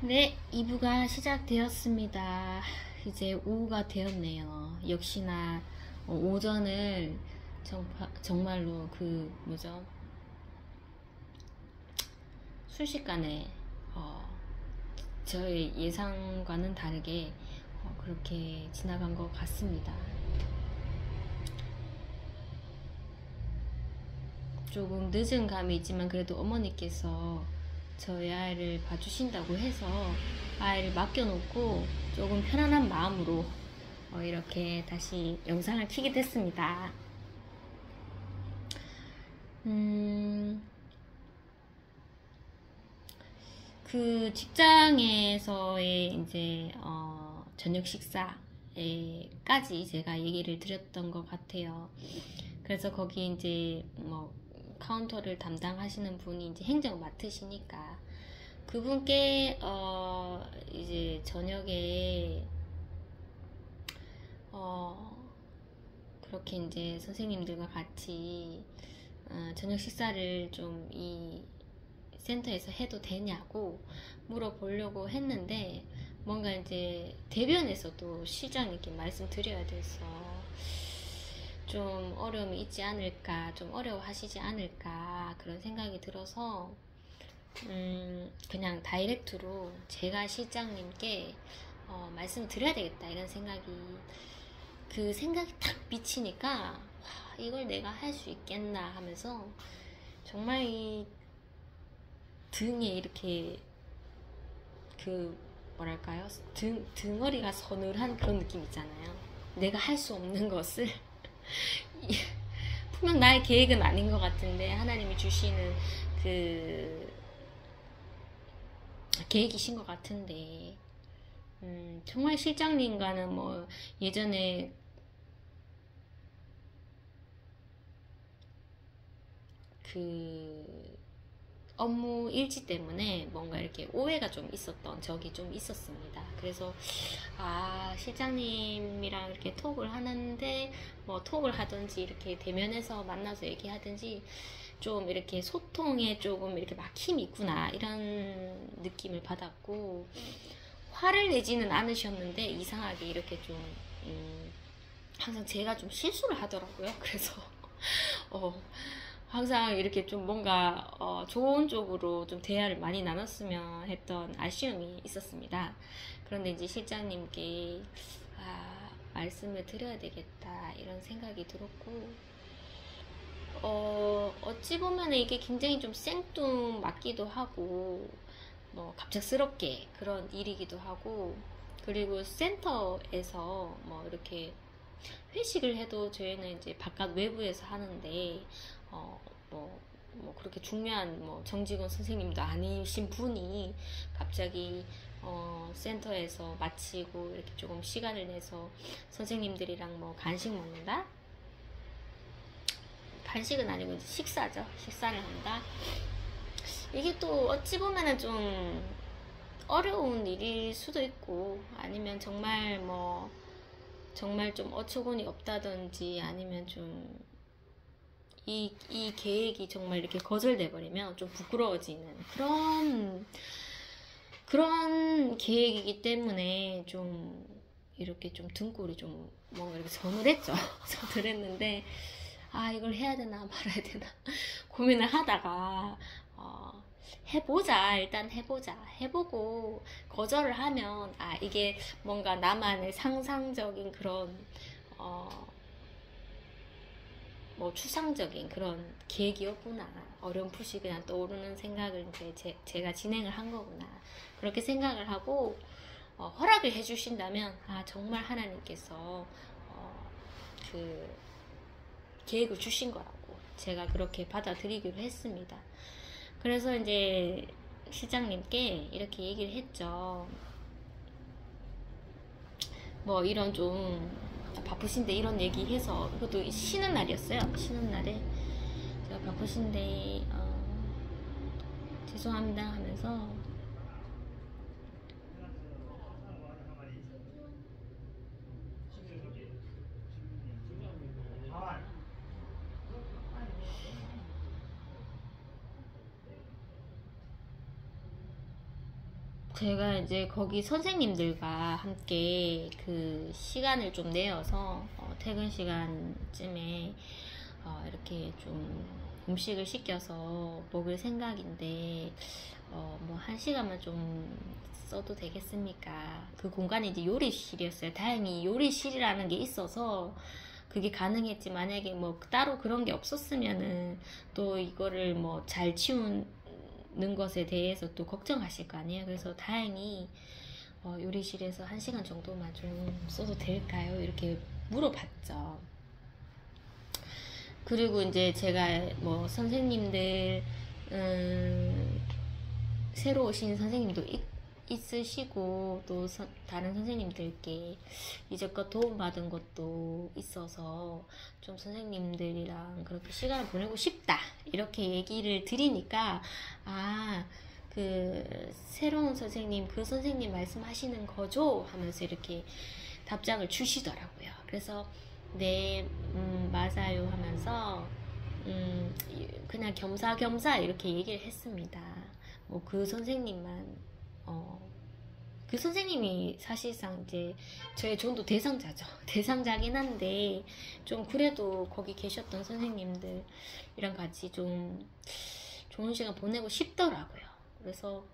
네, 2부가 시작되었습니다. 이제 오후가 되었네요. 역시나 오전을 정말로 순식간에 저의 예상과는 다르게 그렇게 지나간 것 같습니다. 조금 늦은 감이 있지만 그래도 어머니께서 저희 아이를 봐주신다고 해서 아이를 맡겨놓고 조금 편안한 마음으로 이렇게 다시 영상을 켜게 됐습니다. 그 직장에서의 이제 저녁 식사에까지 제가 얘기를 드렸던 것 같아요. 그래서 거기 이제 뭐 카운터를 담당하시는 분이 이제 행정 맡으시니까 그분께 이제 저녁에 그렇게 이제 선생님들과 같이 저녁 식사를 좀 이 센터에서 해도 되냐고 물어보려고 했는데 뭔가 이제 대변에서도 실장님께 말씀드려야 돼서 좀 어려움이 있지 않을까, 좀 어려워하시지 않을까 그런 생각이 들어서 그냥 다이렉트로 제가 실장님께 말씀드려야 되겠다 이런 그 생각이 딱 비치니까 와, 이걸 내가 할 수 있겠나 하면서 정말 이 등에 이렇게 뭐랄까요? 등허리가 서늘한 그런 느낌 있잖아요. 내가 할 수 없는 것을 분명 나의 계획은 아닌 것 같은데 하나님이 주시는 그 계획이신 것 같은데 정말 실장님과는 뭐 예전에 그 업무 일지 때문에 뭔가 이렇게 오해가 좀 있었던 적이 좀 있었습니다. 그래서 실장님이랑 이렇게 톡을 하는데 뭐 톡을 하든지 이렇게 대면해서 만나서 얘기하든지 좀 이렇게 소통에 조금 이렇게 막힘이 있구나 이런 느낌을 받았고 화를 내지는 않으셨는데 이상하게 이렇게 좀 항상 제가 좀 실수를 하더라고요. 그래서 항상 이렇게 좀 뭔가 좋은 쪽으로 좀 대화를 많이 나눴으면 했던 아쉬움이 있었습니다. 그런데 이제 실장님께 말씀을 드려야 되겠다 이런 생각이 들었고 어찌 보면 이게 굉장히 좀 생뚱맞기도 하고 뭐 갑작스럽게 그런 일이기도 하고 그리고 센터에서 뭐 이렇게 회식을 해도 저희는 이제 바깥 외부에서 하는데 뭐 그렇게 중요한 뭐 정직원 선생님도 아니신 분이 갑자기 센터에서 마치고 이렇게 조금 시간을 내서 선생님들이랑 뭐 간식 먹는다? 간식은 아니고 이제 식사죠. 식사를 한다. 이게 또 어찌 보면은 좀 어려운 일일 수도 있고 아니면 정말 좀 어처구니 없다든지 아니면 좀 이 계획이 정말 이렇게 거절돼 버리면 좀 부끄러워지는 그런 계획이기 때문에 좀 이렇게 좀 등골이 좀 뭔가 이렇게 서늘했죠. 서늘했는데 이걸 해야 되나 말아야 되나 고민을 하다가 해보자. 일단 해보자. 해보고 거절을 하면 이게 뭔가 나만의 상상적인 그런 뭐 추상적인 그런 계획이었구나. 어렴풋이 그냥 떠오르는 생각을 이제 제가 진행을 한 거구나. 그렇게 생각을 하고 허락을 해주신다면 정말 하나님께서 그 계획을 주신 거라고 제가 그렇게 받아들이기로 했습니다. 그래서 이제 시장님께 이렇게 얘기를 했죠. 뭐 이런 좀 바쁘신데 이런 얘기해서 그것도 쉬는 날이었어요. 쉬는 날에 제가 바쁘신데 죄송합니다 하면서 제가 이제 거기 선생님들과 함께 그 시간을 좀 내어서 퇴근 시간쯤에 이렇게 좀 음식을 시켜서 먹을 생각인데 뭐 1시간만 좀 써도 되겠습니까? 그 공간이 이제 요리실이었어요. 다행히 요리실이라는 게 있어서 그게 가능했지. 만약에 뭐 따로 그런 게 없었으면은 또 이거를 뭐 잘 치우는 것에 대해서 또 걱정하실 거 아니에요. 그래서 다행히 요리실에서 1시간 정도만 좀 써도 될까요? 이렇게 물어봤죠. 그리고 이제 제가 뭐 선생님들 새로 오신 선생님도 있으시고 또 다른 선생님들께 이제껏 도움받은 것도 있어서 좀 선생님들이랑 그렇게 시간을 보내고 싶다 이렇게 얘기를 드리니까 그 새로운 선생님 그 선생님 말씀하시는 거죠 하면서 이렇게 답장을 주시더라고요. 그래서 네 맞아요 하면서 그냥 겸사겸사 이렇게 얘기를 했습니다. 뭐 그 선생님만 그 선생님이 사실상 이제 저의 전도 대상자죠. 대상자긴 한데 좀 그래도 거기 계셨던 선생님들이랑 같이 좀 좋은 시간 보내고 싶더라고요. 그래서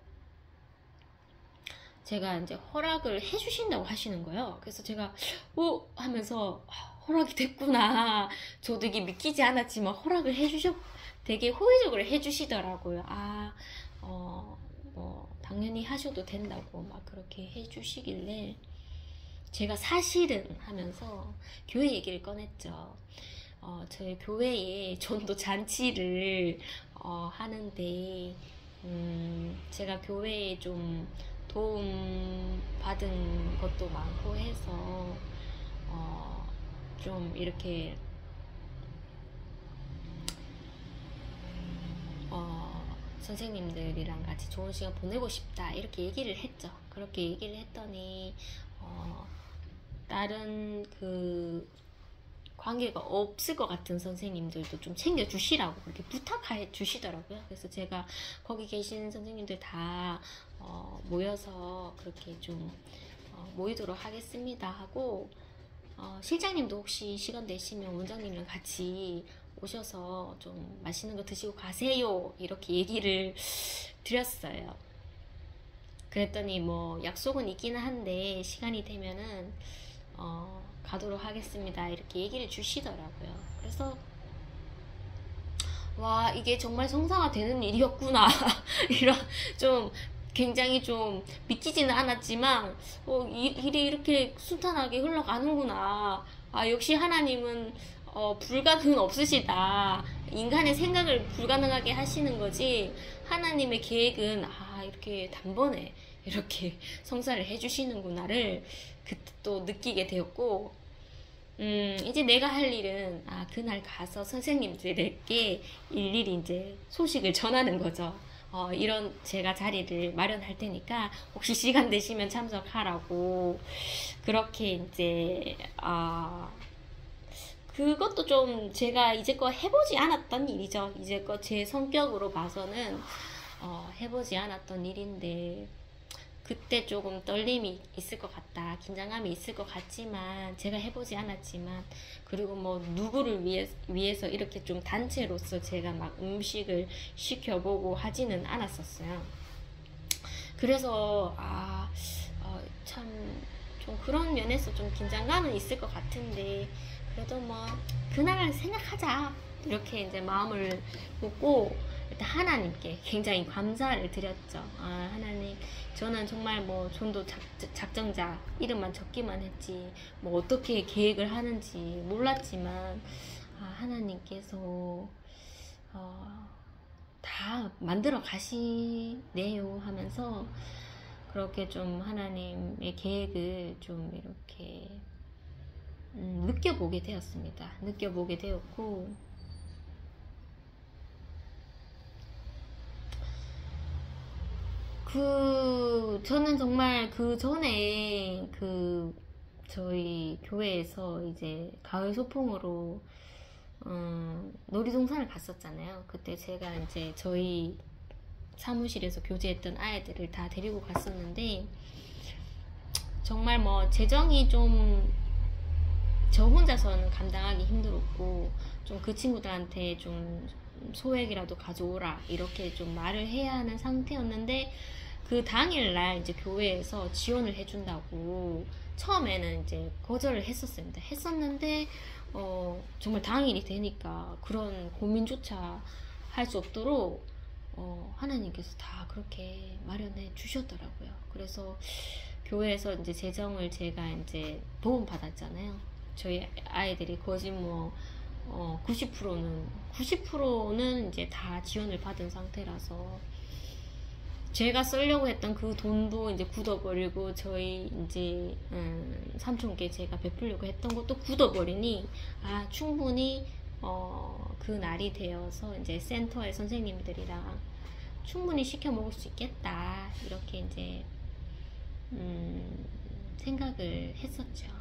제가 이제 허락을 해주신다고 하시는 거예요. 그래서 제가 하면서 허락이 됐구나. 저도 이게 믿기지 않았지만 허락을 되게 호의적으로 해주시더라고요. 뭐 당연히 하셔도 된다고 막 그렇게 해주시길래 제가 사실은 하면서 교회 얘기를 꺼냈죠. 저희 교회에 전도 잔치를 하는데 제가 교회에 좀 도움 받은 것도 많고 해서 좀 이렇게 선생님들이랑 같이 좋은 시간 보내고 싶다 이렇게 얘기를 했죠. 그렇게 얘기를 했더니 다른 그 관계가 없을 것 같은 선생님들도 좀 챙겨주시라고 그렇게 부탁해 주시더라고요. 그래서 제가 거기 계신 선생님들 다 모여서 그렇게 좀 모이도록 하겠습니다 하고 실장님도 혹시 시간 되시면 원장님이랑 같이 오셔서 좀 맛있는 거 드시고 가세요 이렇게 얘기를 드렸어요. 그랬더니 뭐 약속은 있기는 한데 시간이 되면은 가도록 하겠습니다 이렇게 얘기를 주시더라고요. 그래서 와 이게 정말 성사가 되는 일이었구나 이런 좀 굉장히 좀 믿기지는 않았지만 일이 이렇게 순탄하게 흘러가는구나. 역시 하나님은 불가능은 없으시다. 인간의 생각을 불가능하게 하시는 거지 하나님의 계획은 이렇게 단번에 이렇게 성사를 해주시는구나를 그때 또 느끼게 되었고 이제 내가 할 일은 그날 가서 선생님들에게 일일이 이제 소식을 전하는 거죠. 이런 제가 자리를 마련할 테니까 혹시 시간 되시면 참석하라고 그렇게 이제 그것도 좀 제가 이제껏 해보지 않았던 일이죠. 이제껏 제 성격으로 봐서는 해보지 않았던 일인데 그때 조금 떨림이 있을 것 같다, 긴장감이 있을 것 같지만 제가 해보지 않았지만 그리고 뭐 누구를 위해서 이렇게 좀 단체로서 제가 막 음식을 시켜보고 하지는 않았었어요. 그래서 참 좀 그런 면에서 좀 긴장감은 있을 것 같은데 그래도 뭐 그날 생각하자 이렇게 이제 마음을 먹고 일단 하나님께 굉장히 감사를 드렸죠. 하나님 저는 정말 뭐 전도 작정자 이름만 적기만 했지 뭐 어떻게 계획을 하는지 몰랐지만 하나님께서 다 만들어 가시네요 하면서 그렇게 좀 하나님의 계획을 좀 이렇게 느껴보게 되었습니다. 느껴보게 되었고 저는 정말 그 전에 저희 교회에서 이제 가을 소풍으로 놀이동산을 갔었잖아요. 그때 제가 이제 저희 사무실에서 교제했던 아이들을 다 데리고 갔었는데, 정말 뭐 재정이 좀 저 혼자서는 감당하기 힘들었고, 좀 그 친구들한테 좀 소액이라도 가져오라 이렇게 좀 말을 해야 하는 상태였는데, 그 당일날 이제 교회에서 지원을 해준다고 처음에는 이제 거절을 했었습니다. 했었는데 정말 당일이 되니까 그런 고민조차 할 수 없도록 하나님께서 다 그렇게 마련해 주셨더라고요. 그래서 교회에서 이제 재정을 제가 이제 도움 받았잖아요. 저희 아이들이 거의 뭐 90%는 이제 다 지원을 받은 상태라서, 제가 쓰려고 했던 그 돈도 이제 굳어버리고, 저희 이제 삼촌께 제가 베풀려고 했던 것도 굳어버리니, 충분히 그 날이 되어서 이제 센터의 선생님들이랑 충분히 시켜 먹을 수 있겠다 이렇게 이제 생각을 했었죠.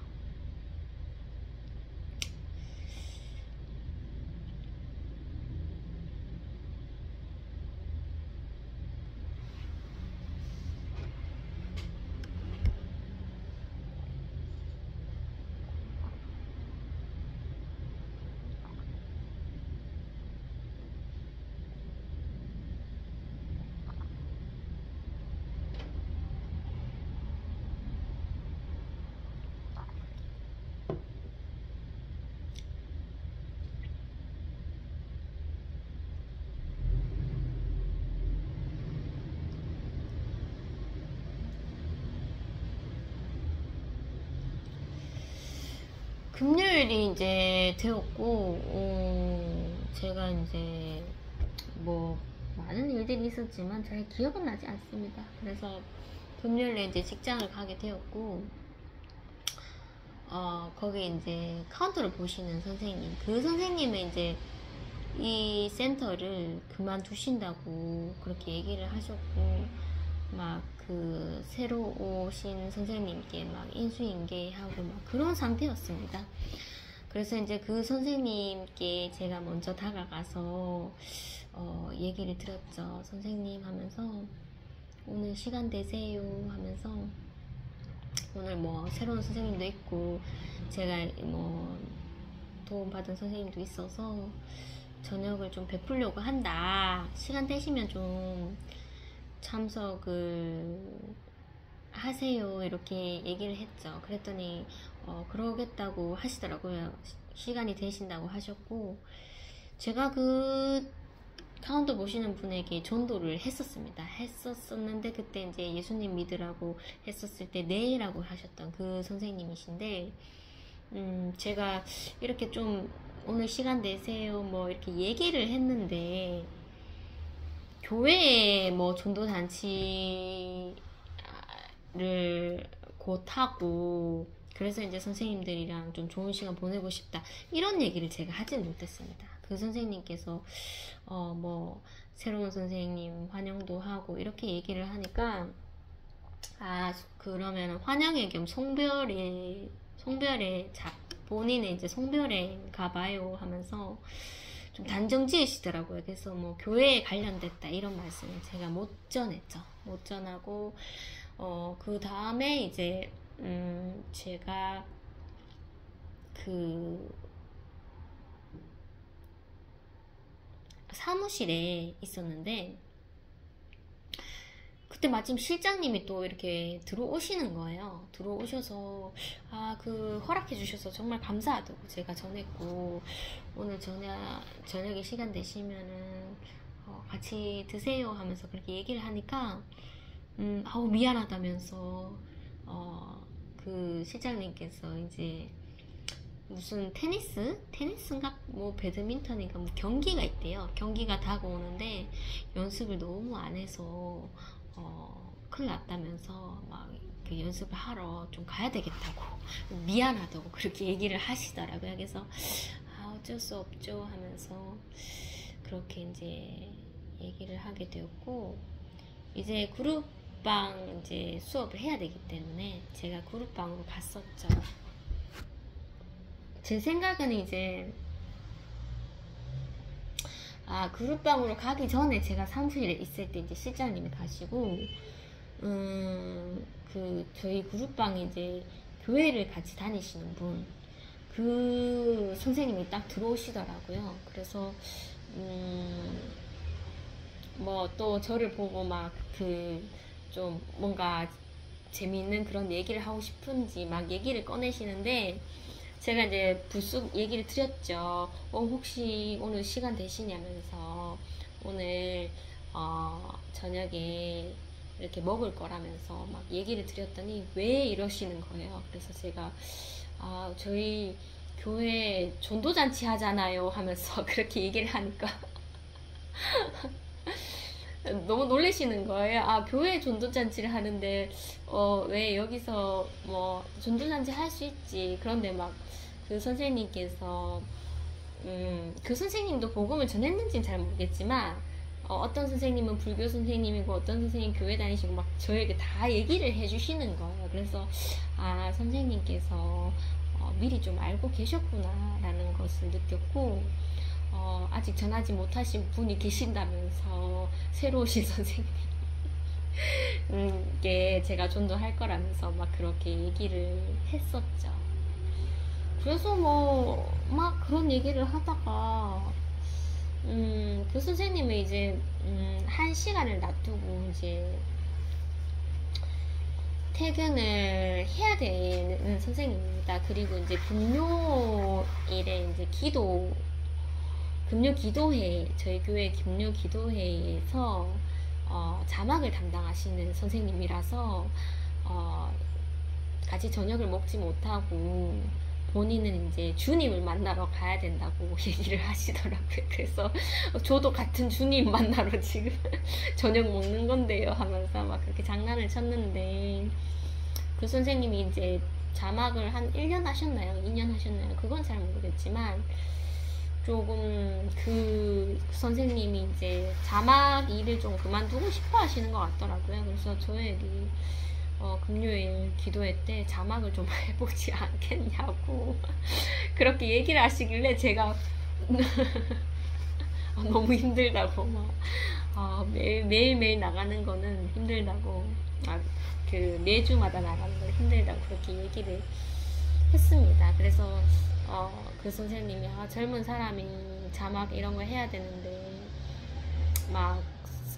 금요일이 이제 되었고, 제가 이제 뭐 많은 일들이 있었지만 잘 기억은 나지 않습니다. 그래서 금요일에 이제 직장을 가게 되었고, 거기 이제 카운터를 보시는 선생님, 그 선생님은 이제 이 센터를 그만두신다고 그렇게 얘기를 하셨고, 막 그 새로 오신 선생님께 막 인수인계하고 막 그런 상태였습니다. 그래서 이제 그 선생님께 제가 먼저 다가가서 얘기를 드렸죠. 선생님 하면서, 오늘 시간 되세요 하면서, 오늘 뭐 새로운 선생님도 있고 제가 뭐 도움받은 선생님도 있어서 저녁을 좀 베풀려고 한다. 시간 되시면 좀 참석을 하세요. 이렇게 얘기를 했죠. 그랬더니 그러겠다고 하시더라고요. 시간이 되신다고 하셨고, 제가 그 카운터 보시는 분에게 전도를 했었는데, 그때 이제 예수님 믿으라고 했었을 때 네라고 하셨던 그 선생님이신데, 제가 이렇게 좀 오늘 시간 내세요 뭐 이렇게 얘기를 했는데, 교회에 뭐 전도단치를 곧 하고, 그래서 이제 선생님들이랑 좀 좋은 시간 보내고 싶다 이런 얘기를 제가 하진 못했습니다. 그 선생님께서 뭐 새로운 선생님 환영도 하고 이렇게 얘기를 하니까, 그러면 환영회 겸 송별회 본인의 이제 송별회 가봐요 하면서 좀 단정 지으시더라고요. 그래서 뭐 교회에 관련됐다 이런 말씀을 제가 못 전했죠. 못 전하고, 그 다음에 이제 제가 그 사무실에 있었는데, 그때 마침 실장님이 또 이렇게 들어오시는 거예요. 들어오셔서 그 허락해 주셔서 정말 감사하다고 제가 전했고, 오늘 저녁에 시간 되시면은 같이 드세요 하면서 그렇게 얘기를 하니까 미안하다면서 그 실장님께서 이제 무슨 테니스인가 뭐 배드민턴인가 뭐 경기가 있대요. 경기가 다가오는데 연습을 너무 안 해서 큰일 났다면서 막 그 연습을 하러 좀 가야 되겠다고, 미안하다고 그렇게 얘기를 하시더라고요. 그래서 어쩔 수 없죠 하면서 그렇게 이제 얘기를 하게 되었고, 이제 그룹방 이제 수업을 해야 되기 때문에 제가 그룹방으로 갔었죠. 제 생각은 이제 그룹방으로 가기 전에 제가 사무실에 있을 때 이제 실장님이 가시고, 저희 그룹방에 이제 교회를 같이 다니시는 분, 그 선생님이 딱 들어오시더라고요. 그래서, 뭐 또 저를 보고 막 좀 뭔가 재미있는 그런 얘기를 하고 싶은지 막 얘기를 꺼내시는데, 제가 이제 불쑥 얘기를 드렸죠. 혹시 오늘 시간 되시냐면서, 오늘, 저녁에 이렇게 먹을 거라면서 막 얘기를 드렸더니 왜 이러시는 거예요. 그래서 제가, 저희 교회 전도잔치 하잖아요 하면서 그렇게 얘기를 하니까 너무 놀라시는 거예요. 교회 전도잔치를 하는데, 왜 여기서 뭐, 전도잔치 할 수 있지. 그런데 막, 그 선생님께서, 그 선생님도 복음을 전했는지는 잘 모르겠지만, 어떤 선생님은 불교 선생님이고, 어떤 선생님 교회 다니시고, 막 저에게 다 얘기를 해주시는 거예요. 그래서, 선생님께서, 미리 좀 알고 계셨구나라는 것을 느꼈고, 아직 전하지 못하신 분이 계신다면서 새로 오신 선생님 게 제가 전도할 거라면서 막 그렇게 얘기를 했었죠. 그래서 뭐 막 그런 얘기를 하다가 그 선생님은 이제 한 시간을 놔두고 이제 퇴근을 해야 되는 선생님입니다. 그리고 이제 금요일에 이제 금요 기도회, 저희 교회 금요 기도회에서 자막을 담당하시는 선생님이라서 같이 저녁을 먹지 못하고 본인은 이제 주님을 만나러 가야 된다고 얘기를 하시더라고요. 그래서 저도 같은 주님 만나러 지금 저녁 먹는 건데요 하면서 막 그렇게 장난을 쳤는데, 그 선생님이 이제 자막을 한 1년 하셨나요? 2년 하셨나요? 그건 잘 모르겠지만, 조금 그 선생님이 이제 자막 일을 좀 그만두고 싶어 하시는 것 같더라고요. 그래서 저에게 금요일 기도회 때 자막을 좀 해보지 않겠냐고 그렇게 얘기를 하시길래 제가 너무 힘들다고 매일매일 나가는 거는 힘들다고, 매주마다 나가는 건 힘들다고 그렇게 얘기를 했습니다. 그래서 그 선생님이 젊은 사람이 자막 이런 거 해야 되는데 막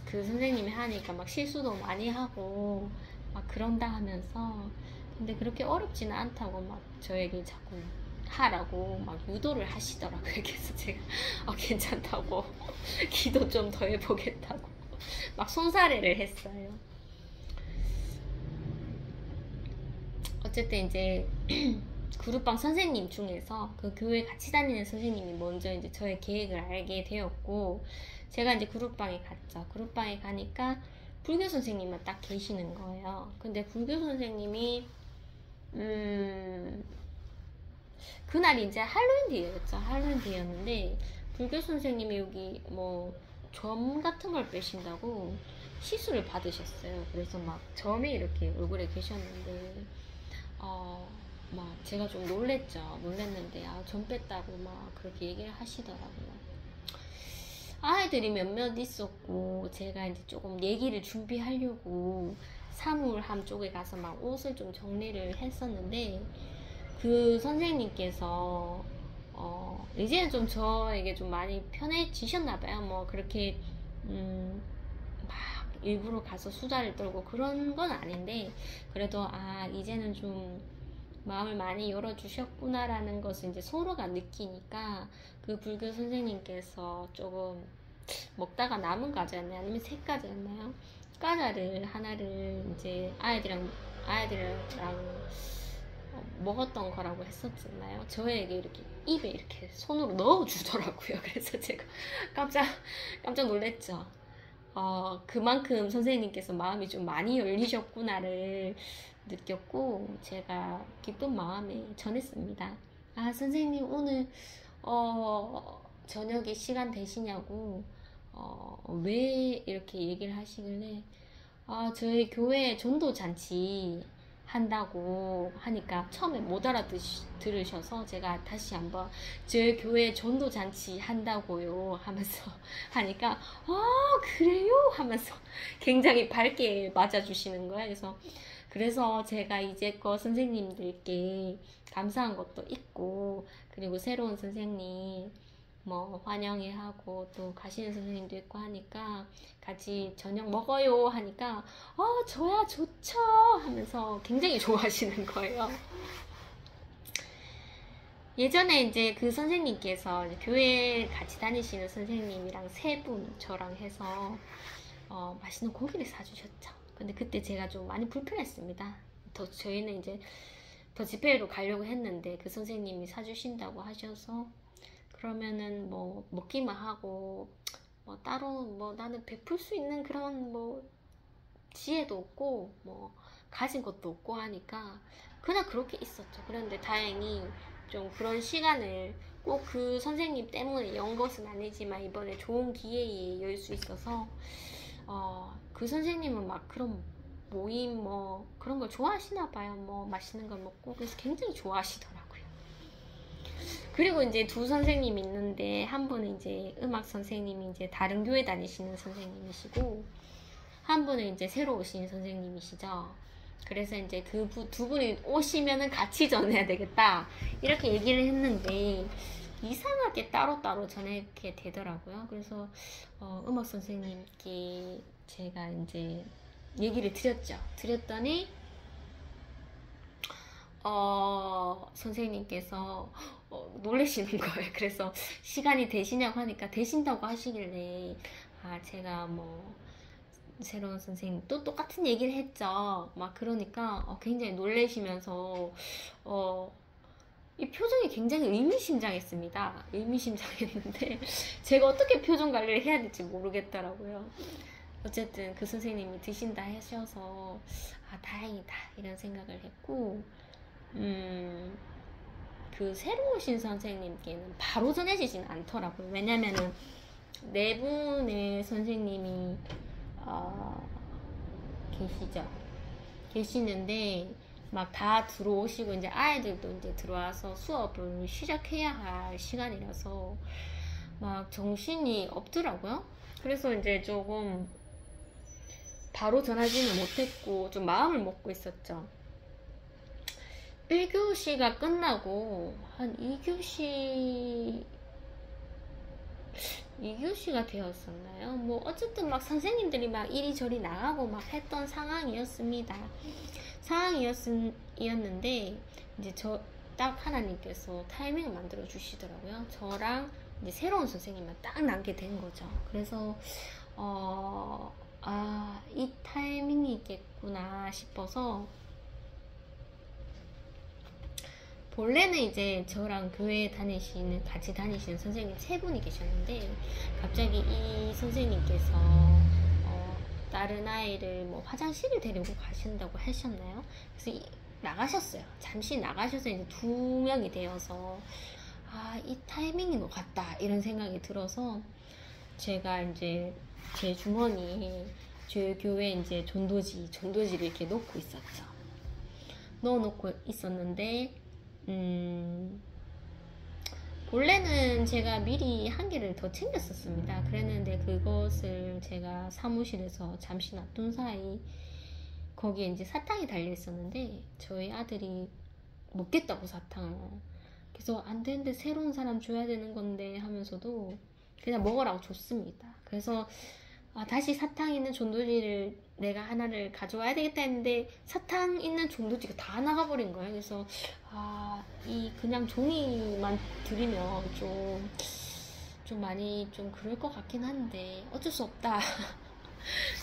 그 선생님이 하니까 막 실수도 많이 하고 막 그런다 하면서, 근데 그렇게 어렵지는 않다고 막 저에게 자꾸 하라고 막 유도를 하시더라고요. 그래서 제가 괜찮다고 기도 좀 더 해보겠다고 막 손사래를 했어요. 어쨌든 이제 그룹방 선생님 중에서 그 교회 같이 다니는 선생님이 먼저 이제 저의 계획을 알게 되었고, 제가 이제 그룹방에 갔죠. 그룹방에 가니까 불교 선생님만 딱 계시는 거예요. 근데 불교 선생님이 그날이 이제 할로윈 데이였죠. 할로윈 데이였는데 불교 선생님이 여기 뭐 점 같은 걸 빼신다고 시술을 받으셨어요. 그래서 막 점이 이렇게 얼굴에 계셨는데 막 제가 좀 놀랬는데 점 뺐다고 막 그렇게 얘기를 하시더라고요. 아이들이 몇몇 있었고, 제가 이제 조금 얘기를 준비하려고 사물함 쪽에 가서 막 옷을 좀 정리를 했었는데, 그 선생님께서 이제는 좀 저에게 좀 많이 편해지셨나봐요. 뭐 그렇게 막 일부러 가서 수다를 떨고 그런 건 아닌데, 그래도 이제는 좀 마음을 많이 열어주셨구나라는 것을 이제 서로가 느끼니까, 그 불교 선생님께서 조금 먹다가 남은 과자였나요? 아니면 새 과자였나요? 과자를 하나를 이제 아이들이랑 먹었던 거라고 했었잖아요. 저에게 이렇게 입에 이렇게 손으로 넣어주더라고요. 그래서 제가 깜짝 놀랐죠. 그만큼 선생님께서 마음이 좀 많이 열리셨구나를 느꼈고, 제가 기쁜 마음에 전했습니다. 선생님 오늘 저녁에 시간 되시냐고 왜 이렇게 얘기를 하시길래, 저희 교회 전도 잔치 한다고 하니까 처음에 못 알아들으셔서 제가 다시 한번 저희 교회 전도잔치 한다고요 하면서 하니까 그래요? 하면서 굉장히 밝게 맞아주시는 거예요. 그래서 제가 이제껏 선생님들께 감사한 것도 있고, 그리고 새로운 선생님 뭐 환영회 하고 또 가시는 선생님도 있고 하니까 같이 저녁 먹어요 하니까 저야 좋죠 하면서 굉장히 좋아하시는 거예요. 예전에 이제 그 선생님께서 이제 교회 같이 다니시는 선생님이랑 세 분 저랑 해서 맛있는 고기를 사주셨죠. 근데 그때 제가 좀 많이 불편했습니다. 저희는 이제 더 집회로 가려고 했는데 그 선생님이 사주신다고 하셔서 그러면은 뭐 먹기만 하고 뭐 따로 뭐 나는 베풀 수 있는 그런 뭐 지혜도 없고 뭐 가진 것도 없고 하니까 그냥 그렇게 있었죠. 그런데 다행히 좀 그런 시간을 꼭 그 선생님 때문에 연 것은 아니지만 이번에 좋은 기회에 열 수 있어서 그 선생님은 막 그런 모임 뭐 그런 걸 좋아하시나 봐요. 뭐 맛있는 걸 먹고 그래서 굉장히 좋아하시더라고요. 그리고 이제 두 선생님이 있는데 한 분은 이제 음악 선생님이 이제 다른 교회 다니시는 선생님이시고 한 분은 이제 새로 오신 선생님이시죠. 그래서 이제 그 두 분이 오시면은 같이 전해야 되겠다 이렇게 얘기를 했는데 이상하게 따로따로 전하게 되더라고요. 그래서 음악 선생님께 제가 이제 얘기를 드렸더니 선생님께서 놀라시는 거예요. 그래서 시간이 되시냐고 하니까 되신다고 하시길래 제가 뭐 새로운 선생님 또 똑같은 얘기를 했죠. 막 그러니까 굉장히 놀라시면서 이 표정이 굉장히 의미심장했습니다. 의미심장했는데 제가 어떻게 표정 관리를 해야 될지 모르겠더라고요. 어쨌든 그 선생님이 드신다 하셔서 다행이다 이런 생각을 했고 그 새로 오신 선생님께는 바로 전해지진 않더라고요. 왜냐면은 네 분의 선생님이 계시는데 막 다 들어오시고 이제 아이들도 이제 들어와서 수업을 시작해야 할 시간이라서 막 정신이 없더라고요. 그래서 이제 조금 바로 전하지는 못했고 좀 마음을 먹고 있었죠. 1교시가 끝나고 한 2교시가 되었었나요? 뭐 어쨌든 막 선생님들이 막 이리저리 나가고 막 했던 상황이었는데 이제 딱 하나님께서 타이밍을 만들어 주시더라고요. 저랑 이제 새로운 선생님만 딱 남게 된 거죠. 그래서 이 타이밍이겠구나 싶어서 본래는 이제 저랑 교회 같이 다니시는 선생님 세 분이 계셨는데 갑자기 이 선생님께서 다른 아이를 뭐 화장실을 데리고 가신다고 하셨나요? 그래서 나가셨어요. 잠시 나가셔서 이제 2명이 되어서 이 타이밍인 것 같다 이런 생각이 들어서 제가 이제 제 주머니에 저희 교회 이제 전도지를 이렇게 놓고 있었죠. 넣어놓고 있었는데 본래는 제가 미리 한 개를 더 챙겼었습니다. 그랬는데 그것을 제가 사무실에서 잠시 놔둔 사이 거기에 이제 사탕이 달려 있었는데 저희 아들이 먹겠다고 사탕을 그래서 안 되는데 새로운 사람 줘야 되는 건데 하면서도 그냥 먹으라고 줬습니다. 그래서 다시 사탕 있는 전도지를 내가 하나를 가져와야 되겠다 했는데 사탕 있는 전도지가 다 나가버린 거예요. 그래서 이 그냥 종이만 드리면 좀 많이 좀 그럴 것 같긴 한데 어쩔 수 없다.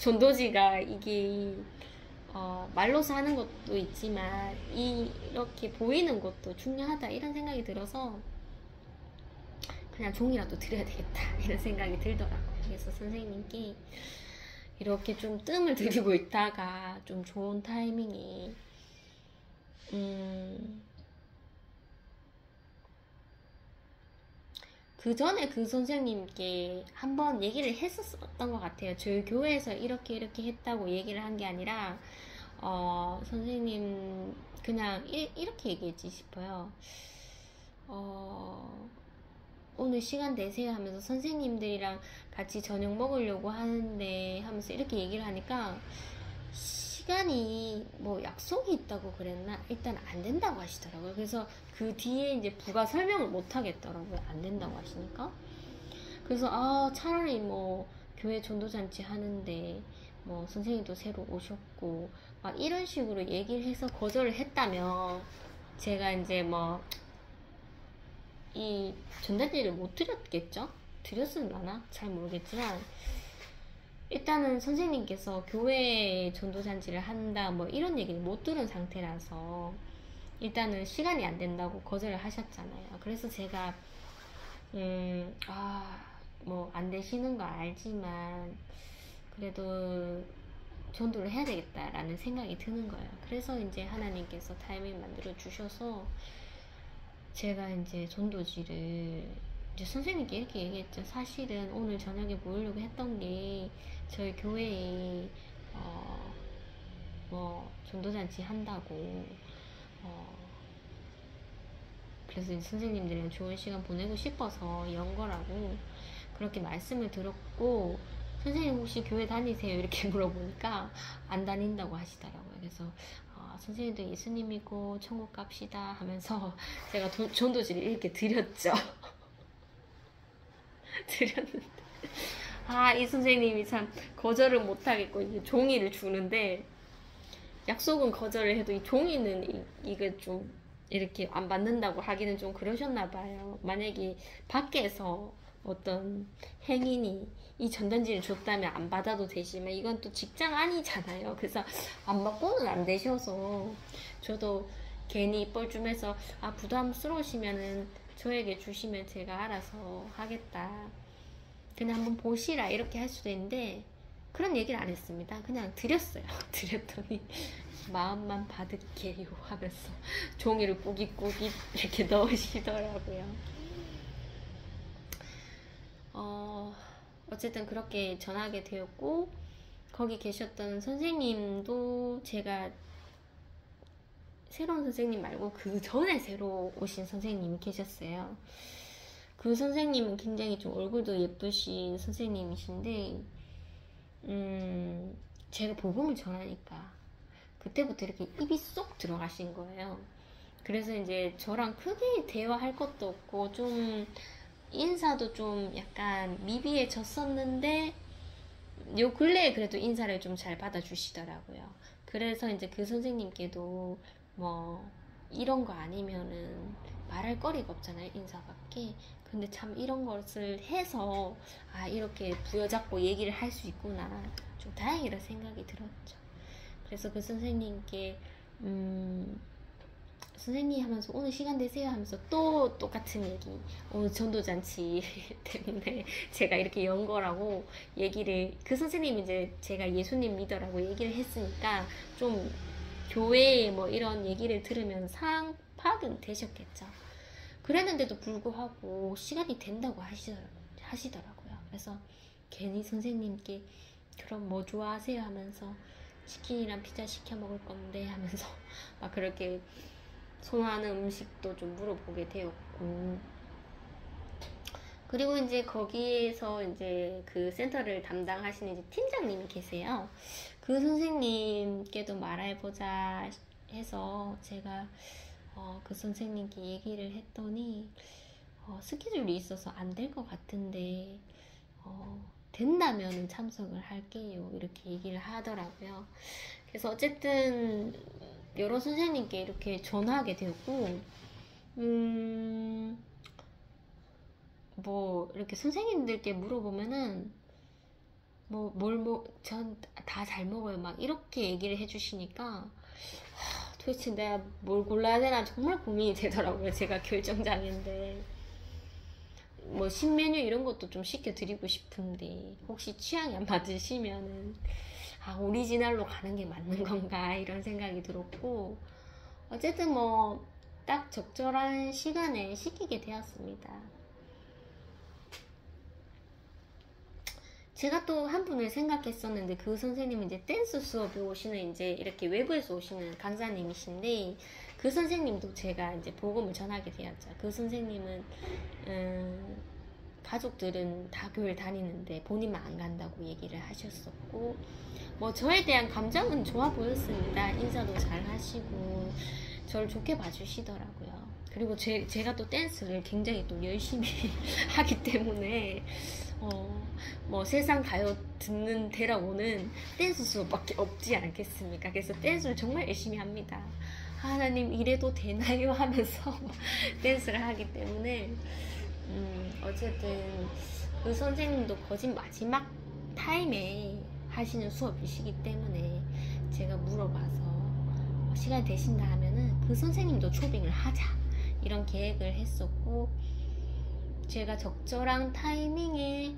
전도지가 이게 말로서 하는 것도 있지만 이렇게 보이는 것도 중요하다 이런 생각이 들어서 그냥 종이라도 드려야 되겠다 이런 생각이 들더라고요. 그래서 선생님께 이렇게 좀 뜸을 들이고 있다가 좀 좋은 타이밍에 그 전에 그 선생님께 한번 얘기를 했었던 것 같아요. 저희 교회에서 이렇게 했다고 얘기를 한 게 아니라 선생님 그냥 이렇게 얘기했지 싶어요. 오늘 시간 내세요 하면서 선생님들이랑 같이 저녁 먹으려고 하는데 하면서 이렇게 얘기를 하니까 시간이 뭐 약속이 있다고 그랬나? 일단 안 된다고 하시더라고요. 그래서 그 뒤에 이제 부가 설명을 못 하겠더라고요. 안 된다고 하시니까. 그래서 차라리 뭐 교회 전도잔치 하는데 뭐 선생님도 새로 오셨고 막 이런 식으로 얘기를 해서 거절을 했다면 제가 이제 뭐 이 전단지를 못 드렸겠죠? 드렸을라나? 잘 모르겠지만 일단은 선생님께서 교회 전도잔치를 한다 뭐 이런 얘기를 못 들은 상태라서 일단은 시간이 안 된다고 거절을 하셨잖아요. 그래서 제가 뭐 안 되시는 거 알지만 그래도 전도를 해야 되겠다라는 생각이 드는 거예요. 그래서 이제 하나님께서 타이밍 만들어 주셔서 제가 이제 전도지를 이제 선생님께 이렇게 얘기했죠. 사실은 오늘 저녁에 모이려고 했던 게 저희 교회에 뭐 전도잔치 한다고 그래서 이제 선생님들이랑 좋은 시간 보내고 싶어서 연 거라고 그렇게 말씀을 들었고 선생님 혹시 교회 다니세요? 이렇게 물어보니까 안 다닌다고 하시더라고요. 그래서 선생님도 예수님이고 천국 갑시다 하면서 제가 전도지를 이렇게 드렸죠. 드렸는데 이 선생님이 참 거절을 못하겠고 이제 종이를 주는데 약속은 거절을 해도 이 종이는 이게 좀 이렇게 안 받는다고 하기는 좀 그러셨나 봐요. 만약에 밖에서 어떤 행인이 이 전단지를 줬다면 안 받아도 되지만 이건 또 직장 아니잖아요. 그래서 안 받고는 안 되셔서 저도 괜히 뻘쭘해서 부담스러우시면은 저에게 주시면 제가 알아서 하겠다. 그냥 한번 보시라 이렇게 할 수도 있는데 그런 얘기를 안 했습니다. 그냥 드렸어요. 드렸더니 마음만 받을게요 하면서 종이를 꾸깃꾸깃 이렇게 넣으시더라고요. 어쨌든 그렇게 전하게 되었고 거기 계셨던 선생님도 제가 새로운 선생님 말고 그 전에 새로 오신 선생님이 계셨어요. 그 선생님은 굉장히 좀 얼굴도 예쁘신 선생님이신데 제가 복음을 전하니까 그때부터 이렇게 입이 쏙 들어가신 거예요. 그래서 이제 저랑 크게 대화할 것도 없고 좀 인사도 좀 약간 미비해졌었는데 요 근래에 그래도 인사를 좀 잘 받아주시더라고요. 그래서 이제 그 선생님께도 뭐 이런 거 아니면은 말할 거리가 없잖아요, 인사밖에. 근데 참 이런 것을 해서 이렇게 부여잡고 얘기를 할 수 있구나, 좀 다행이라 생각이 들었죠. 그래서 그 선생님께 선생님 하면서 오늘 시간 되세요 하면서 또 똑같은 얘기, 오늘 전도잔치 때문에 제가 이렇게 연 거라고 얘기를, 그 선생님이 이제 제가 예수님 믿어라고 얘기를 했으니까 좀 교회에 뭐 이런 얘기를 들으면 상황 파악은 되셨겠죠. 그랬는데도 불구하고 시간이 된다고 하시더라고요. 그래서 괜히 선생님께 그럼 뭐 좋아하세요 하면서 치킨이랑 피자 시켜 먹을 건데 하면서 막 그렇게 선호하는 음식도 좀 물어보게 되었고, 그리고 이제 거기에서 이제 그 센터를 담당하시는 이제 팀장님이 계세요. 그 선생님께도 말해보자 해서 제가 그 선생님께 얘기를 했더니 스케줄이 있어서 안 될 것 같은데 된다면 참석을 할게요 이렇게 얘기를 하더라고요. 그래서 어쨌든 여러 선생님께 이렇게 전화하게 되었고 뭐 이렇게 선생님들께 물어보면은 전 다 잘 먹어요 막 이렇게 얘기를 해주시니까 도대체 내가 뭘 골라야 되나 정말 고민이 되더라고요. 제가 결정장애인데 뭐 신메뉴 이런 것도 좀 시켜드리고 싶은데 혹시 취향이 안 맞으시면은 오리지널로 가는 게 맞는 건가 이런 생각이 들었고, 어쨌든 뭐 딱 적절한 시간에 시키게 되었습니다. 제가 또 한 분을 생각했었는데 그 선생님은 이제 댄스 수업에 오시는 이제 이렇게 외부에서 오시는 강사님이신데 그 선생님도 제가 이제 복음을 전하게 되었죠. 그 선생님은 가족들은 다 교회를 다니는데 본인만 안 간다고 얘기를 하셨었고 뭐 저에 대한 감정은 좋아 보였습니다. 인사도 잘 하시고 저를 좋게 봐주시더라고요. 그리고 제가 또 댄스를 굉장히 또 열심히 하기 때문에 뭐 세상 가요 듣는 데라 오는 댄스 수업밖에 없지 않겠습니까? 그래서 댄스를 정말 열심히 합니다. 하나님 이래도 되나요? 하면서 댄스를 하기 때문에 어쨌든 그 선생님도 거진 마지막 타임에 하시는 수업이시기 때문에 제가 물어봐서 시간 되신다 하면은 그 선생님도 초빙을 하자 이런 계획을 했었고 제가 적절한 타이밍에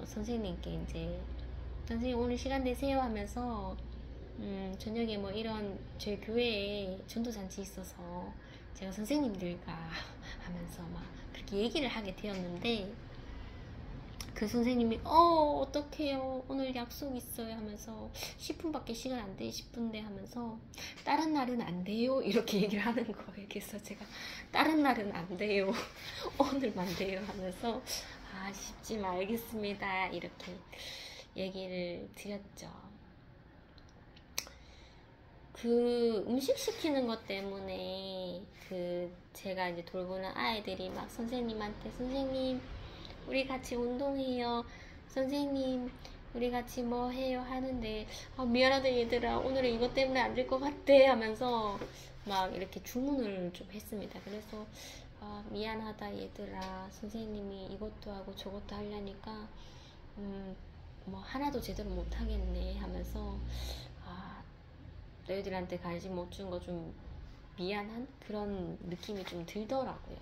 선생님께 이제 선생님 오늘 시간 되세요 하면서 저녁에 뭐 이런 저희 교회에 전도잔치 있어서 제가 선생님들과 하면서 막 그렇게 얘기를 하게 되었는데 그 선생님이 어떡해요 오늘 약속 있어요 하면서 10분밖에 시간 안 돼 싶은데 하면서 다른 날은 안 돼요 이렇게 얘기를 하는 거예요. 그래서 제가 다른 날은 안 돼요 오늘만 돼요 하면서 쉽지만 알겠습니다 이렇게 얘기를 드렸죠. 그 음식 시키는 것 때문에 제가 이제 돌보는 아이들이 막 선생님한테 선생님 우리 같이 운동해요 선생님 우리 같이 뭐 해요 하는데 미안하다 얘들아 오늘은 이것 때문에 안 될 것 같아 하면서 막 이렇게 주문을 좀 했습니다. 그래서 미안하다 얘들아 선생님이 이것도 하고 저것도 하려니까 뭐 하나도 제대로 못 하겠네 하면서 너희들한테 관심 못 준 거 좀 미안한 그런 느낌이 좀 들더라고요.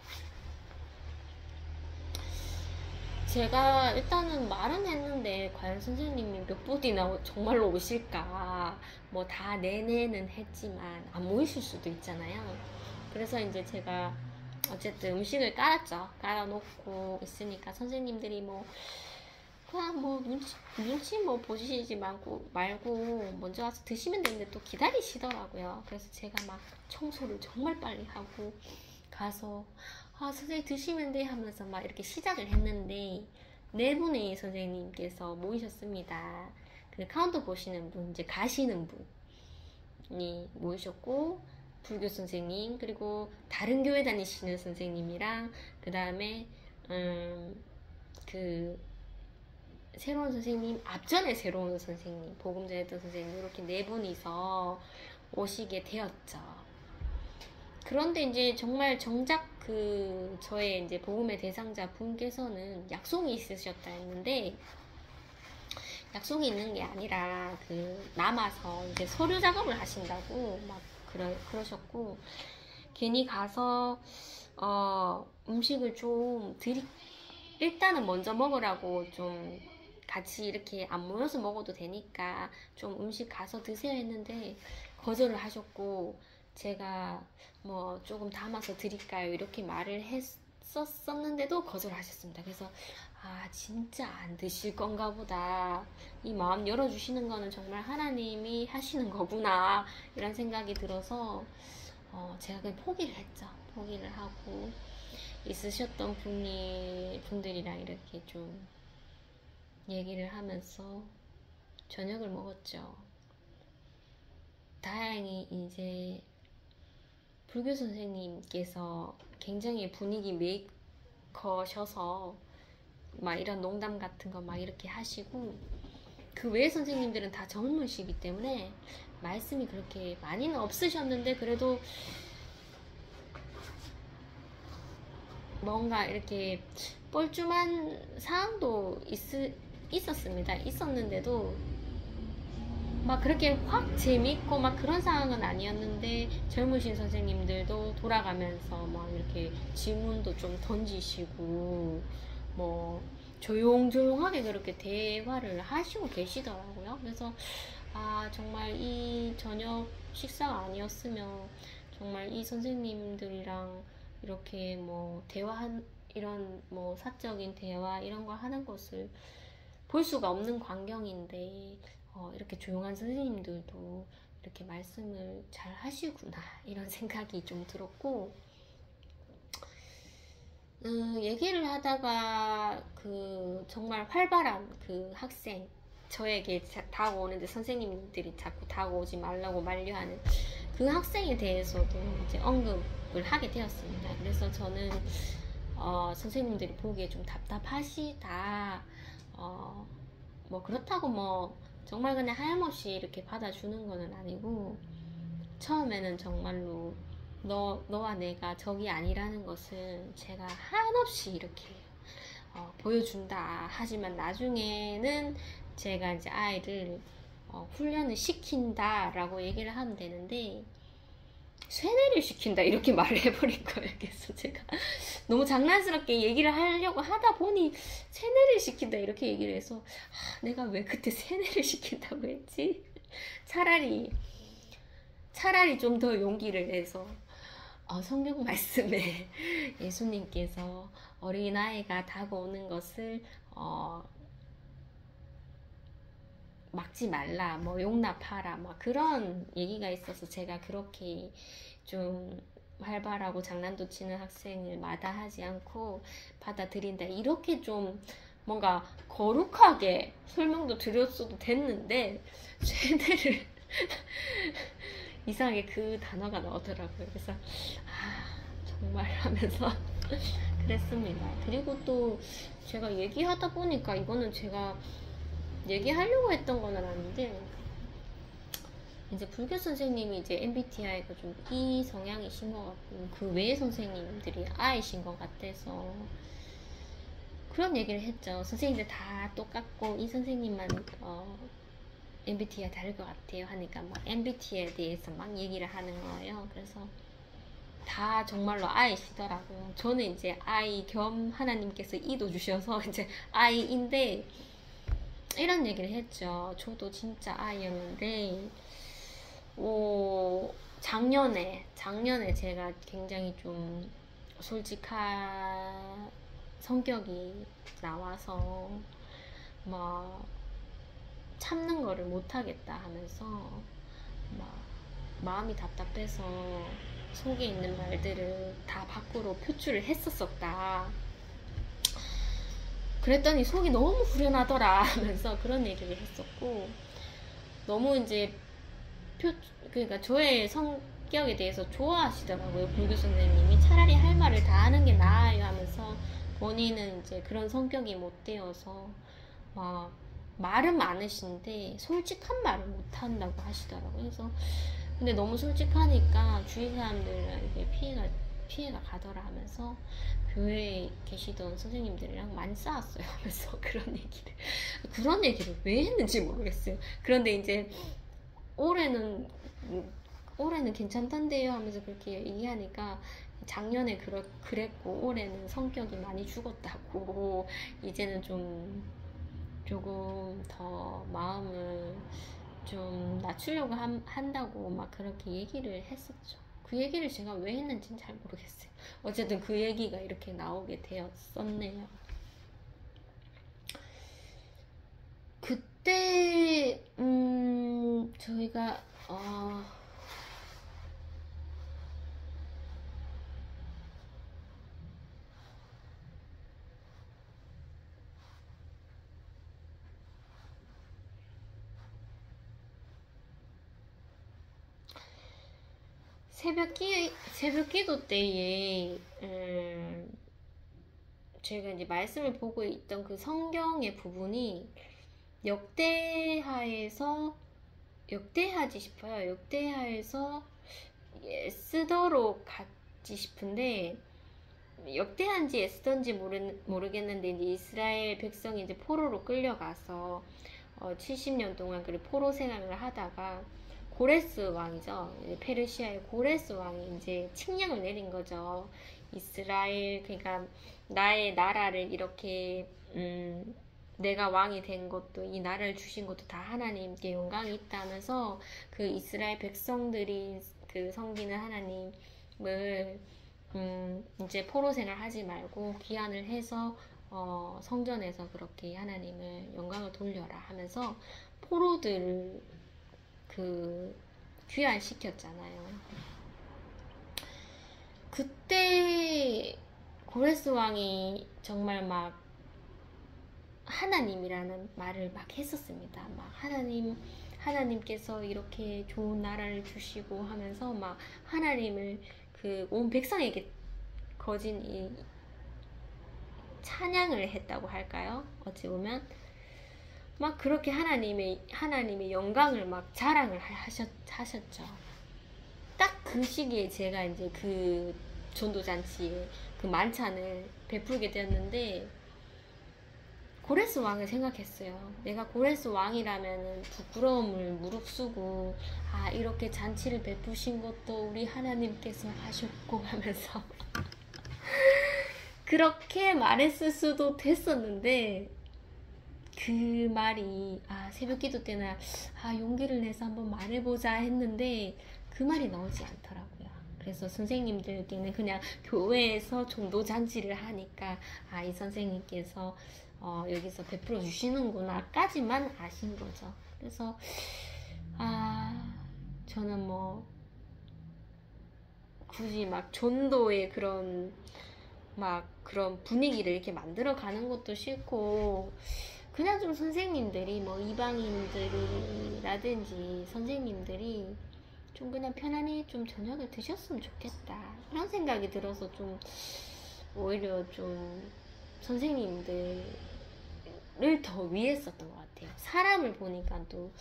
제가 일단은 말은 했는데 과연 선생님이 몇 분이나 정말로 오실까 뭐 다 내내는 했지만 안 모이실 수도 있잖아요. 그래서 이제 제가 어쨌든 음식을 깔았죠. 깔아놓고 있으니까 선생님들이 뭐 그냥 뭐 눈치 뭐 보시지 말고 먼저 와서 드시면 되는데 또 기다리시더라고요. 그래서 제가 막 청소를 정말 빨리 하고 가서 선생님 드시면 돼 하면서 막 이렇게 시작을 했는데 네 분의 선생님께서 모이셨습니다. 그 카운터 보시는 분 이제 가시는 분이 모이셨고 불교 선생님 그리고 다른 교회 다니시는 선생님이랑 그 다음에 그 새로운 선생님 앞전에 새로운 선생님 복음 전했던 선생님 이렇게 네 분이서 오시게 되었죠. 그런데 이제 정말 정작 저의 이제 복음의 대상자 분께서는 약속이 있으셨다 했는데 약속이 있는 게 아니라 남아서 이제 서류 작업을 하신다고 막 그러셨고 괜히 가서 음식을 좀 일단은 먼저 먹으라고 좀 같이 이렇게 안 모여서 먹어도 되니까 좀 음식 가서 드세요 했는데 거절을 하셨고 제가 뭐 조금 담아서 드릴까요 이렇게 말을 했었는데도 거절하셨습니다. 그래서 진짜 안 드실 건가 보다 이 마음 열어주시는 거는 정말 하나님이 하시는 거구나 이런 생각이 들어서 제가 그냥 포기를 했죠. 포기를 하고 있으셨던 분들이랑 이렇게 좀 얘기를 하면서 저녁을 먹었죠. 다행히 이제 불교 선생님께서 굉장히 분위기 메이커셔서 막 이런 농담 같은 거 막 이렇게 하시고 그 외의 선생님들은 다 젊으시기 때문에 말씀이 그렇게 많이는 없으셨는데 그래도 뭔가 이렇게 뻘쭘한 상황도 있었습니다. 있었는데도 막 그렇게 확 재밌고 막 그런 상황은 아니었는데 젊으신 선생님들도 돌아가면서 막 이렇게 질문도 좀 던지시고 뭐 조용조용하게 그렇게 대화를 하시고 계시더라고요. 그래서 정말 이 저녁 식사가 아니었으면 정말 이 선생님들이랑 이렇게 뭐 대화한 이런 뭐 사적인 대화 이런 거 하는 것을 볼 수가 없는 광경인데 이렇게 조용한 선생님들도 이렇게 말씀을 잘 하시구나 이런 생각이 좀 들었고, 얘기를 하다가 그 정말 활발한 그 학생, 저에게 다가오는데 선생님들이 자꾸 다가오지 말라고 만류하는 그 학생에 대해서도 이제 언급을 하게 되었습니다. 그래서 저는 선생님들이 보기에 좀 답답하시다, 뭐 그렇다고 뭐 정말 그냥 하염없이 이렇게 받아주는 거는 아니고, 처음에는 정말로 너와 내가 적이 아니라는 것을 제가 한없이 이렇게 보여준다. 하지만 나중에는 제가 이제 아이를 훈련을 시킨다라고 얘기를 하면 되는데, 세뇌를 시킨다 이렇게 말을 해버린 거예요. 그래서 제가 너무 장난스럽게 얘기를 하려고 하다 보니 세뇌를 시킨다 이렇게 얘기를 해서, 내가 왜 그때 세뇌를 시킨다고 했지? 차라리 좀 더 용기를 내서 성경 말씀에 예수님께서 어린아이가 다가오는 것을 막지 말라, 뭐 용납하라, 막 그런 얘기가 있어서 제가 그렇게 좀 활발하고 장난도 치는 학생을 마다하지 않고 받아들인다 이렇게 좀 뭔가 거룩하게 설명도 드렸어도 됐는데, 세뇌를 이상하게 그 단어가 나오더라고요. 그래서 정말 하면서 그랬습니다. 그리고 또 제가 얘기하다 보니까, 이거는 제가 얘기하려고 했던 건 아닌데, 이제 불교 선생님이 이제 MBTI가 좀 E 성향이신 것 같고, 그 외의 선생님들이 I신 것 같아서 그런 얘기를 했죠. 선생님들 다 똑같고 이 선생님만 MBTI가 다를 것 같아요 하니까 막 MBTI에 대해서 막 얘기를 하는 거예요. 그래서 다 정말로 I시더라고요. 저는 이제 I 겸 하나님께서 E도 주셔서 이제 I인데, 이런 얘기를 했죠. 저도 진짜 I였는데, 작년에 제가 굉장히 좀 솔직한 성격이 나와서 막 참는 거를 못하겠다 하면서 막 마음이 답답해서 속에 있는 말들을 다 밖으로 표출을 했었다. 그랬더니 속이 너무 후련하더라 하면서 그런 얘기를 했었고, 너무 이제 그러니까 저의 성격에 대해서 좋아하시더라고요. 불교 선생님이 차라리 할 말을 다 하는 게 나아요 하면서, 본인은 이제 그런 성격이 못 되어서 막 말은 많으신데 솔직한 말을 못 한다고 하시더라고요. 그래서 근데 너무 솔직하니까 주위 사람들에게 피해가 가더라 하면서 교회에 계시던 선생님들이랑 많이 싸웠어요 하면서 그런 얘기를 왜 했는지 모르겠어요. 그런데 이제 올해는 괜찮던데요 하면서 그렇게 얘기하니까, 작년에 그랬고 올해는 성격이 많이 죽었다고, 이제는 조금 더 마음을 좀 낮추려고 한다고 막 그렇게 얘기를 했었죠. 그 얘기를 제가 왜 했는지는 잘 모르겠어요. 어쨌든 그 얘기가 이렇게 나오게 되었었네요. 그때 저희가 새벽 기도 때에 제가 이제 말씀을 보고 있던 그 성경의 부분이 역대하지 싶어요. 역대하에서 에스더로 갔지 싶은데, 역대한지 에스더인지 모르겠는데, 이제 이스라엘 백성이 이제 포로로 끌려가서 70년 동안 그 포로 생활을 하다가 고레스 왕이죠. 페르시아의 고레스 왕이 이제 칙령을 내린 거죠. 이스라엘, 그러니까 나의 나라를 이렇게 내가 왕이 된 것도, 이 나라를 주신 것도 다 하나님께 영광이 있다면서 그 이스라엘 백성들이 그 섬기는 하나님을 이제 포로 생활 하지 말고 귀환을 해서 성전에서 그렇게 하나님을 영광을 돌려라 하면서 포로들을 그 귀환시켰잖아요. 그때 고레스 왕이 정말 막 하나님이라는 말을 막 했었습니다. 막 하나님께서 이렇게 좋은 나라를 주시고 하면서 막 하나님을 그 온 백성에게 거진 이 찬양을 했다고 할까요? 어찌 보면 막 그렇게 하나님의 영광을 막 자랑을 하셨죠. 딱 그 시기에 제가 이제 그 전도잔치에 그 만찬을 베풀게 되었는데 고레스 왕을 생각했어요. 내가 고레스 왕이라면 부끄러움을 무릅쓰고 이렇게 잔치를 베푸신 것도 우리 하나님께서 하셨고 하면서 그렇게 말했을 수도 됐었는데 그 말이 새벽기도 때나 용기를 내서 한번 말해보자 했는데 그 말이 나오지 않더라고요. 그래서 선생님들께는 그냥 교회에서 전도잔치를 하니까 이 선생님께서 여기서 베풀어 주시는구나 까지만 아신 거죠. 그래서 저는 뭐 굳이 막 전도의 그런 분위기를 이렇게 만들어 가는 것도 싫고 그냥 좀 선생님들이 뭐 이방인들이라든지 선생님들이 좀 그냥 편안히 좀 저녁을 드셨으면 좋겠다 이런 생각이 들어서 좀 오히려 좀 선생님들을 더 위에 썼던 것 같아요. 사람을 보니까 또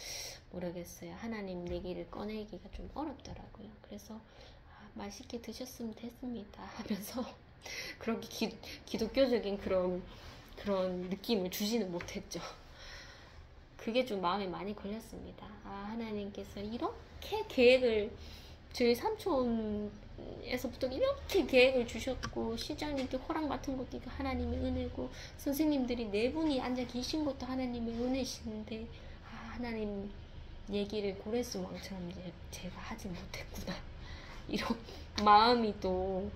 모르겠어요. 하나님 얘기를 꺼내기가 좀 어렵더라고요. 그래서 맛있게 드셨으면 됐습니다 하면서 그렇게 기독교적인 그런 느낌을 주지는 못했죠. 그게 좀 마음에 많이 걸렸습니다. 하나님께서 이렇게 계획을 저희 삼촌에서부터 이렇게 계획을 주셨고 시장님께 허락 맡은 것도 하나님의 은혜고 선생님들이 네 분이 앉아 계신 것도 하나님의 은혜시는데 하나님 얘기를 고레스 왕처럼 제가 하지 못했구나 이런 마음이 또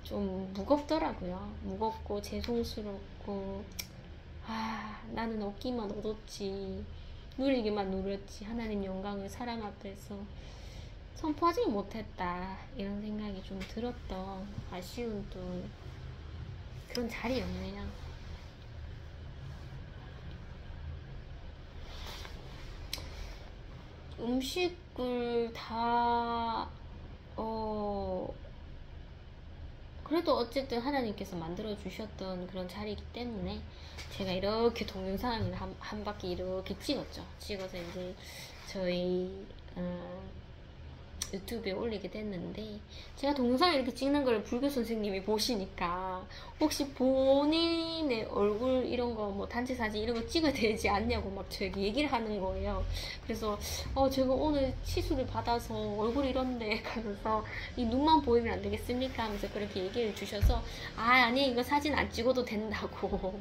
좀 무겁더라고요. 무겁고 죄송스럽고 나는 얻기만 얻었지 누리기만 누렸지 하나님 영광을 사람 앞에서 선포하지 못했다 이런 생각이 좀 들었던 아쉬운 또 그런 자리였네요. 음식을 다 그래도 어쨌든 하나님께서 만들어 주셨던 그런 자리이기 때문에 제가 이렇게 동영상을 한 바퀴 이렇게 찍었죠. 찍어서 이제 저희 유튜브에 올리게 됐는데 제가 동영상을 이렇게 찍는 걸 불교 선생님이 보시니까 혹시 본인의 얼굴 이런 거 뭐 단체 사진 이런 거 찍어야 되지 않냐고 막 저에게 얘기를 하는 거예요. 그래서 제가 오늘 치수를 받아서 얼굴이 이런데 하면서 이 눈만 보이면 안 되겠습니까 하면서 그렇게 얘기를 주셔서 아니 이거 사진 안 찍어도 된다고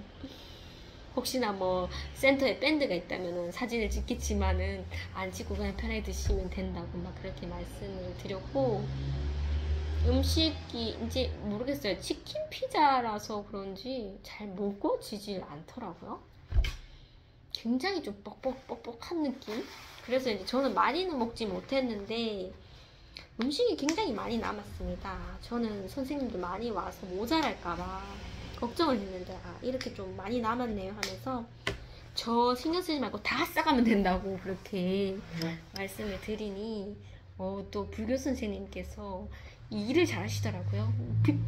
혹시나 뭐 센터에 밴드가 있다면 사진을 찍겠지만은 안 찍고 그냥 편하게 드시면 된다고 막 그렇게 말씀을 드렸고 음식이 이제 모르겠어요. 치킨 피자라서 그런지 잘 먹어지질 않더라고요. 굉장히 좀 뻑뻑한 느낌? 그래서 이제 저는 많이는 먹지 못했는데 음식이 굉장히 많이 남았습니다. 저는 선생님들 많이 와서 모자랄까봐 걱정을 했는데 이렇게 좀 많이 남았네요 하면서 저 신경 쓰지 말고 다 싸가면 된다고 그렇게 말씀을 드리니 또 불교 선생님께서 이 일을 잘 하시더라고요.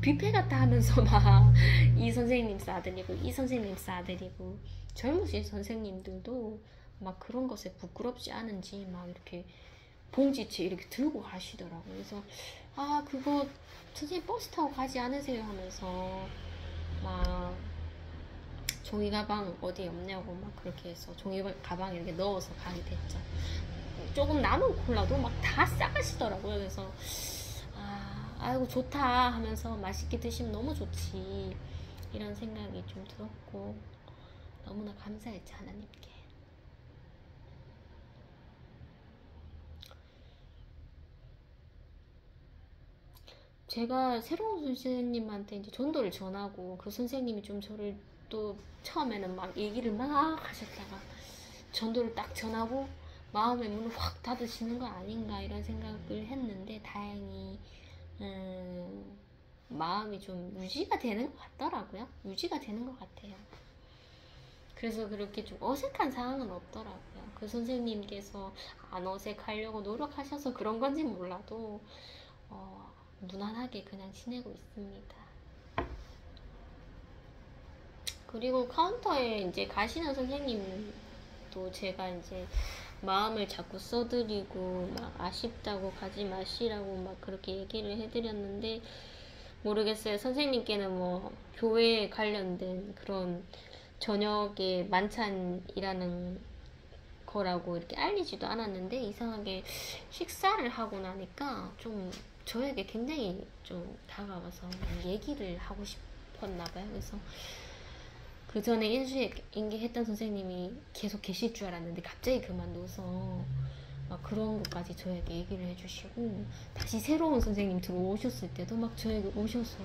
뷔페 같다 하면서 막 이 선생님 싸드리고 이 선생님 싸드리고 젊으신 선생님들도 막 그런 것에 부끄럽지 않은지 막 이렇게 봉지채 이렇게 들고 가시더라고요. 그래서 그거 선생님 버스 타고 가지 않으세요 하면서 막 종이 가방 어디 없냐고 막 그렇게 해서 종이 가방 이렇게 넣어서 가게 됐죠. 조금 남은 콜라도 막 다 싸가시더라고요. 그래서 아이고 좋다 하면서 맛있게 드시면 너무 좋지 이런 생각이 좀 들었고 너무나 감사했죠 하나님께. 제가 새로운 선생님한테 이제 전도를 전하고 그 선생님이 좀 저를 또 처음에는 막 얘기를 막 하셨다가 전도를 딱 전하고 마음의 문을 확 닫으시는 거 아닌가 이런 생각을 했는데 다행히 마음이 좀 유지가 되는 것 같더라고요. 유지가 되는 것 같아요. 그래서 그렇게 좀 어색한 상황은 없더라고요. 그 선생님께서 안 어색하려고 노력하셔서 그런 건지 몰라도 무난하게 그냥 지내고 있습니다. 그리고 카운터에 이제 가시는 선생님도 제가 이제 마음을 자꾸 써드리고 막 아쉽다고 가지 마시라고 막 그렇게 얘기를 해드렸는데 모르겠어요. 선생님께는 뭐 교회에 관련된 그런 저녁에 만찬이라는 거라고 이렇게 알리지도 않았는데 이상하게 식사를 하고 나니까 좀 저에게 굉장히 좀 다가와서 얘기를 하고 싶었나 봐요. 그래서 그 전에 인수인계했던 선생님이 계속 계실 줄 알았는데 갑자기 그만둬서 막 그런 것까지 저에게 얘기를 해주시고 다시 새로운 선생님 들어오셨을 때도 막 저에게 오셔서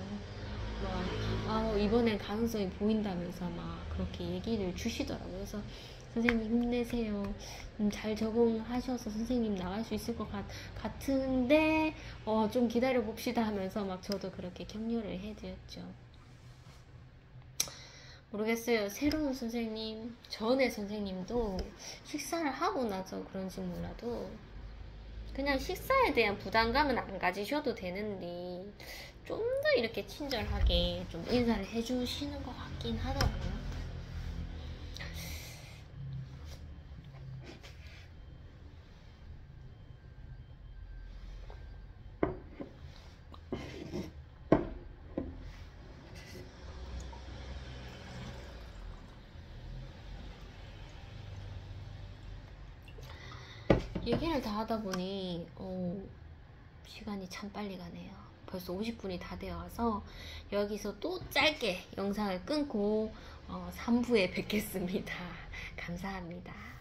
막 이번엔 가능성이 보인다면서 막 그렇게 얘기를 주시더라고요. 그래서 선생님 힘내세요. 잘 적응하셔서 선생님 나갈 수 있을 것 같은데 좀 기다려 봅시다 하면서 막 저도 그렇게 격려를 해드렸죠. 모르겠어요. 새로운 선생님, 전에 선생님도 식사를 하고 나서 그런지 몰라도 그냥 식사에 대한 부담감은 안 가지셔도 되는데 좀 더 이렇게 친절하게 좀 인사를 해주시는 것 같긴 하더라고요. 얘기를 다 하다 보니 시간이 참 빨리 가네요. 벌써 50분이 다 되어 와서 여기서 또 짧게 영상을 끊고 3부에 뵙겠습니다. 감사합니다.